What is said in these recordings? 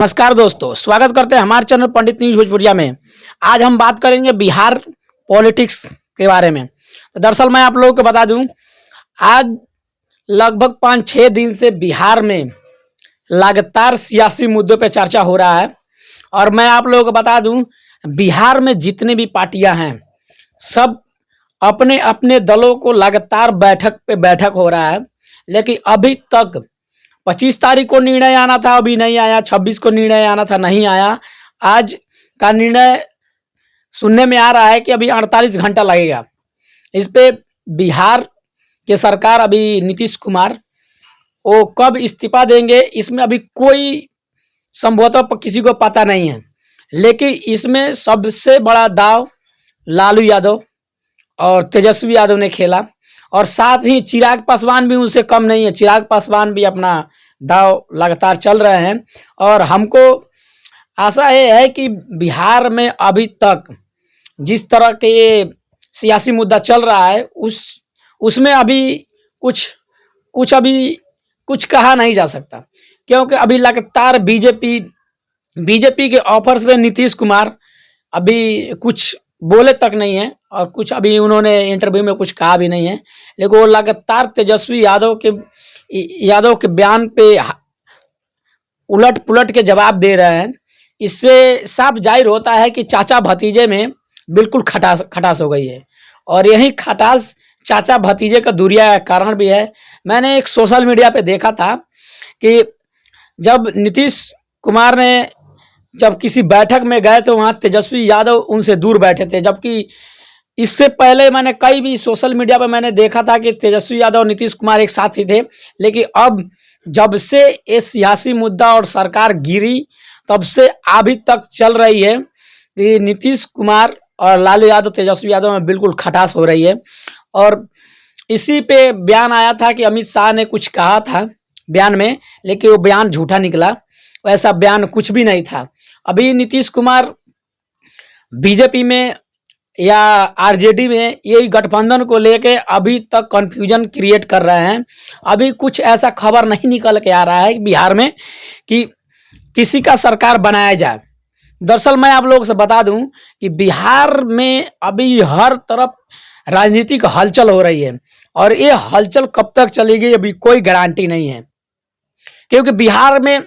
नमस्कार दोस्तों, स्वागत करते हैं हमारे चैनल पंडित न्यूज भोजपुरिया में। आज हम बात करेंगे बिहार पॉलिटिक्स के बारे में। तो दरअसल मैं आप लोगों को बता दूं, आज लगभग 5-6 दिन से बिहार में लगातार सियासी मुद्दों पे चर्चा हो रहा है। और मैं आप लोगों को बता दूं, बिहार में जितनी भी पार्टियां हैं सब अपने अपने दलों को लगातार बैठक पे बैठक हो रहा है, लेकिन अभी तक 25 तारीख को निर्णय आना था, अभी नहीं आया। 26 को निर्णय आना था, नहीं आया। आज का निर्णय सुनने में आ रहा है कि अभी 48 घंटा लगेगा। इस पे बिहार के सरकार अभी नीतीश कुमार वो कब इस्तीफा देंगे, इसमें अभी कोई संभवतः किसी को पता नहीं है। लेकिन इसमें सबसे बड़ा दाव लालू यादव और तेजस्वी यादव ने खेला, और साथ ही चिराग पासवान भी उनसे कम नहीं है। चिराग पासवान भी अपना दाव लगातार चल रहे हैं। और हमको आशा ये है कि बिहार में अभी तक जिस तरह के ये सियासी मुद्दा चल रहा है उसमें अभी कुछ कहा नहीं जा सकता, क्योंकि अभी लगातार बीजेपी के ऑफर्स पे नीतीश कुमार अभी कुछ बोले तक नहीं है, और कुछ अभी उन्होंने इंटरव्यू में कुछ कहा भी नहीं है। लेकिन वो लगातार तेजस्वी यादव के बयान पे उलट पुलट के जवाब दे रहे हैं। इससे साफ जाहिर होता है कि चाचा भतीजे में बिल्कुल खटास हो गई है, और यही खटास चाचा भतीजे का दूरिया का कारण भी है। मैंने एक सोशल मीडिया पे देखा था कि जब नीतीश कुमार ने जब किसी बैठक में गए तो वहाँ तेजस्वी यादव उनसे दूर बैठे थे, जबकि इससे पहले मैंने कई भी सोशल मीडिया पर मैंने देखा था कि तेजस्वी यादव और नीतीश कुमार एक साथ ही थे। लेकिन अब जब से ये सियासी मुद्दा और सरकार गिरी, तब से अभी तक चल रही है कि नीतीश कुमार और लालू यादव तेजस्वी यादव में बिल्कुल खटास हो रही है। और इसी पे बयान आया था कि अमित शाह ने कुछ कहा था बयान में, लेकिन वो बयान झूठा निकला। वैसा बयान कुछ भी नहीं था। अभी नीतीश कुमार बीजेपी में या आरजेडी में यही गठबंधन को लेके अभी तक कंफ्यूजन क्रिएट कर रहे हैं। अभी कुछ ऐसा खबर नहीं निकल के आ रहा है बिहार में कि किसी का सरकार बनाया जाए। दरअसल मैं आप लोगों से बता दूं कि बिहार में अभी हर तरफ राजनीतिक हलचल हो रही है, और ये हलचल कब तक चलेगी अभी कोई गारंटी नहीं है। क्योंकि बिहार में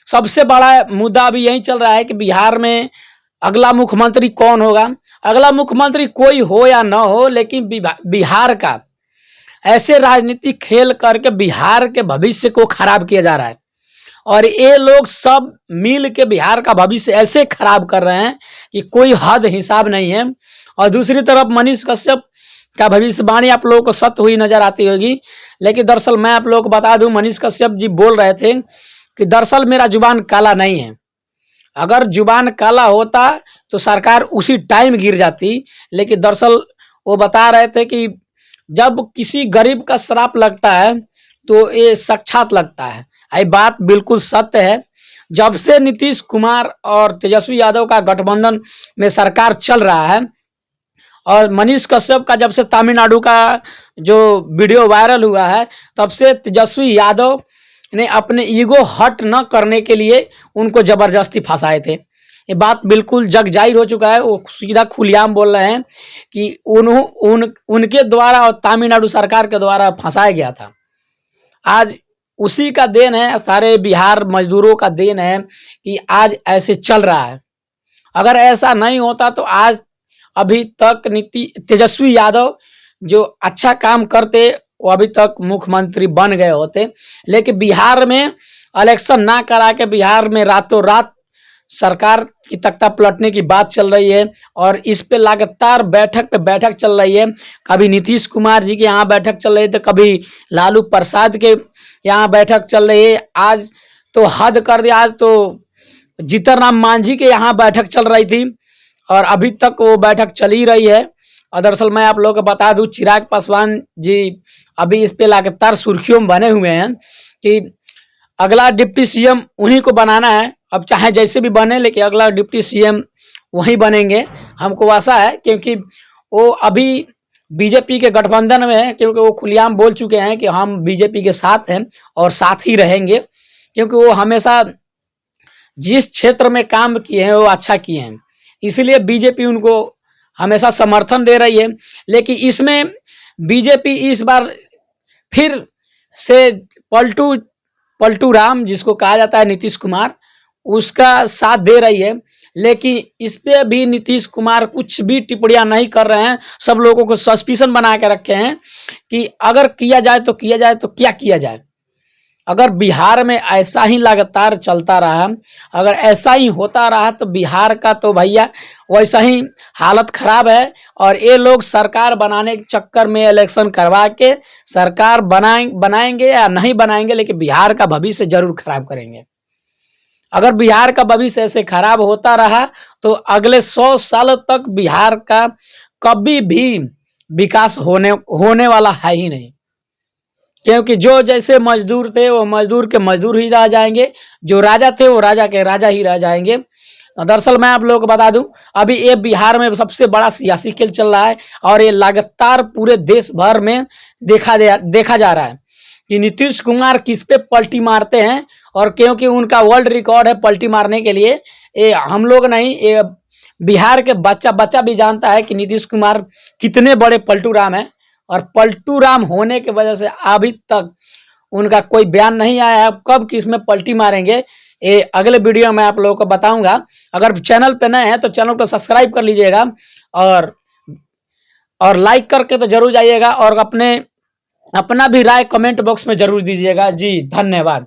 सबसे बड़ा मुद्दा अभी यही चल रहा है कि बिहार में अगला मुख्यमंत्री कौन होगा। अगला मुख्यमंत्री कोई हो या ना हो, लेकिन बिहार का ऐसे राजनीतिक खेल करके बिहार के भविष्य को खराब किया जा रहा है, और ये लोग सब मिल के बिहार का भविष्य ऐसे खराब कर रहे हैं कि कोई हद हिसाब नहीं है। और दूसरी तरफ मनीष कश्यप का भविष्यवाणी आप लोगों को सत्य हुई नजर आती होगी। लेकिन दरअसल मैं आप लोगों को बता दूं, मनीष कश्यप जी बोल रहे थे कि दरअसल मेरा जुबान काला नहीं है। अगर जुबान काला होता तो सरकार उसी टाइम गिर जाती। लेकिन दरअसल वो बता रहे थे कि जब किसी गरीब का श्राप लगता है तो ये साक्षात लगता है। ये बात बिल्कुल सत्य है। जब से नीतीश कुमार और तेजस्वी यादव का गठबंधन में सरकार चल रहा है, और मनीष कश्यप का जब से तमिलनाडु का जो वीडियो वायरल हुआ है, तब से तेजस्वी यादव ने अपने ईगो हट न करने के लिए उनको जबरदस्ती फंसाए थे। ये बात बिल्कुल जग जाहिर हो चुका है। वो सीधा खुलेआम बोल रहे हैं कि उनके द्वारा और तमिलनाडु सरकार के द्वारा फंसाया गया था। आज उसी का देन है, सारे बिहार मजदूरों का देन है कि आज ऐसे चल रहा है। अगर ऐसा नहीं होता तो आज अभी तक तेजस्वी यादव जो अच्छा काम करते वो अभी तक मुख्यमंत्री बन गए होते। लेकिन बिहार में इलेक्शन ना करा के बिहार में रातों रात सरकार की तख्ता पलटने की बात चल रही है, और इस पे लगातार बैठक पे बैठक चल रही है। कभी नीतीश कुमार जी के यहाँ बैठक चल रही है, तो कभी लालू प्रसाद के यहाँ बैठक चल रही है। आज तो हद कर दिया, आज तो जीतन राम मांझी के यहाँ बैठक चल रही थी, और अभी तक वो बैठक चल ही रही है। और दरअसल मैं आप लोगों को बता दूं, चिराग पासवान जी अभी इस पे लगातार सुर्खियों में बने हुए हैं कि अगला डिप्टी सीएम उन्हीं को बनाना है। अब चाहे जैसे भी बने, लेकिन अगला डिप्टी सीएम वही बनेंगे, हमको आशा है। क्योंकि वो अभी बीजेपी के गठबंधन में है, क्योंकि वो खुलेआम बोल चुके हैं कि हम बीजेपी के साथ हैं और साथ ही रहेंगे। क्योंकि वो हमेशा जिस क्षेत्र में काम किए हैं वो अच्छा किए हैं, इसलिए बीजेपी उनको हमेशा समर्थन दे रही है। लेकिन इसमें बीजेपी इस बार फिर से पलटू राम, जिसको कहा जाता है नीतीश कुमार, उसका साथ दे रही है। लेकिन इस पे भी नीतीश कुमार कुछ भी टिप्पणियां नहीं कर रहे हैं। सब लोगों को सस्पिशन बना के रखे हैं कि अगर किया जाए तो क्या किया जाए। अगर बिहार में ऐसा ही लगातार चलता रहा, अगर ऐसा ही होता रहा, तो बिहार का तो भैया वैसा ही हालत खराब है। और ये लोग सरकार बनाने के चक्कर में इलेक्शन करवा के सरकार बनाएंगे या नहीं बनाएंगे, लेकिन बिहार का भविष्य जरूर खराब करेंगे। अगर बिहार का भविष्य ऐसे खराब होता रहा तो अगले 100 साल तक बिहार का कभी भी विकास होने वाला है ही नहीं। क्योंकि जो जैसे मजदूर थे वो मजदूर के मजदूर ही रह जाएंगे, जो राजा थे वो राजा के राजा ही रह जाएंगे। दरअसल मैं आप लोगों को बता दूं, अभी ये बिहार में सबसे बड़ा सियासी खेल चल रहा है और ये लगातार पूरे देश भर में देखा जा रहा है कि नीतीश कुमार किस पे पलटी मारते हैं। और क्योंकि उनका वर्ल्ड रिकॉर्ड है पलटी मारने के लिए, ये हम लोग नहीं, ये बिहार के बच्चा भी जानता है कि नीतीश कुमार कितने बड़े पलटू राम है। और पलटू राम होने की वजह से अभी तक उनका कोई बयान नहीं आया है कब किस में पलटी मारेंगे। ये अगले वीडियो में आप लोगों को बताऊंगा। अगर चैनल पे नए हैं तो चैनल को सब्सक्राइब कर लीजिएगा और लाइक करके तो जरूर जाइएगा और अपना भी राय कमेंट बॉक्स में जरूर दीजिएगा। जी धन्यवाद।